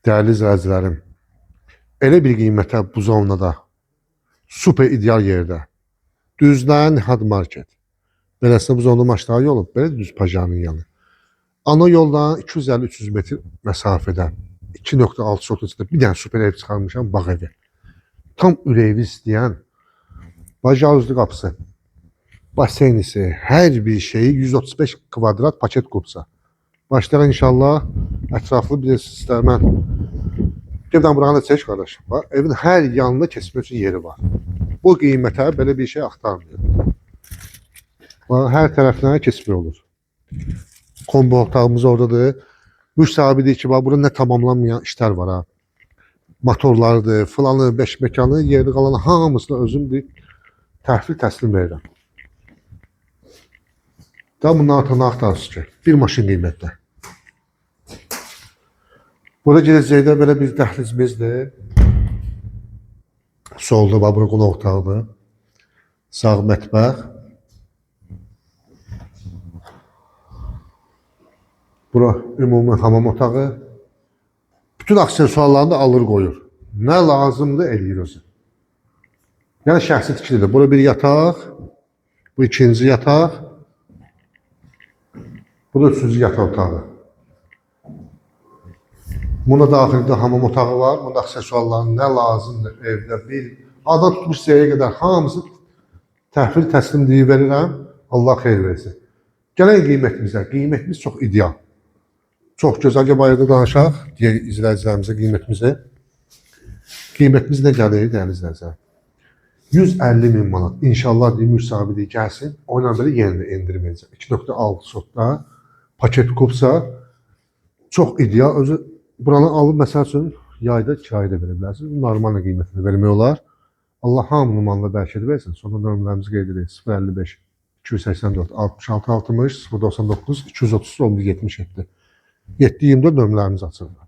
Değerli izləyicilərim, elə bir qiymətə bu zonada, super ideal yerdə, düzdən Nihat Market. Beləsinə bu zonda maçları yolu, belə düz Pajanın yanı. Ana yoldan 250-300 metr məsafədə 2.6 sotunda bir dənə super ev çıxarmışam, bağ evi. Tam ürəyi istəyən, bacavuzlu qapısı, basenisi, hər bir şeyi 135 kvadrat paket qursa. Başlayaq inşallah ətraflı bir sistemə. Evdən buranı da çək qardaş. Evin hər yanında keçmək üçün yeri var. Bu qiymətə belə bir şey axtarmıyor. Hər tərəfdən keçmək olur. Kombo otağımız oradadır. Mülk sahibi deyir ki, burada nə tamamlanmayan işlər var ha. Motorlardır, filanı, beş mekanı, yerdə qalan hamısını özüm təhvil təslim verirəm. Da bundan artıq axtarsınız ki, bir maşın qiymətdə. Burada gedəcəkdə belə bir dəhlizimizdir. Solda bura qonaq otağıdır. Sağ mətbəx. Bura ümumi hamam otağı. Bütün aksesuarlarını da alır qoyur. Nə lazımdır eləyir özü. Yəni şəxsi tikilidir. Bura bir yataq. Bu ikinci yataq. Bu da üçüncü yataq otağı. Buna daxildə hamam otağı var. Bunda aksesuarların nə lazımdır evdə bir adam tutmuş zəyə qədər hamısı təhvil təslimliyi verirəm. Allah xeyir versin. Gələn qiymətimiz çox ideal. Çox gözəl bayırda danışaq digər izləyicilərimizə qiymətimizi. Qiymətimiz nə gəlir dəyərli izləyicilər? 150.000 manat. İnşallah mülk sahibi gəlsin. Onunla belə yenidə endirim edəcəm. 2.6 sotda paket qopsa çox ideal. Özü buranı alıb məsəl üçün yayda kirayədə verə bilərsiniz. Normal qiymətini vermək olar. Allah hamının malını bərkət versin. Sonra nömrələrimizi qeyd edirik. 055 284 66 60 099 230 11 77. 7-24 nömrələrimiz açılır.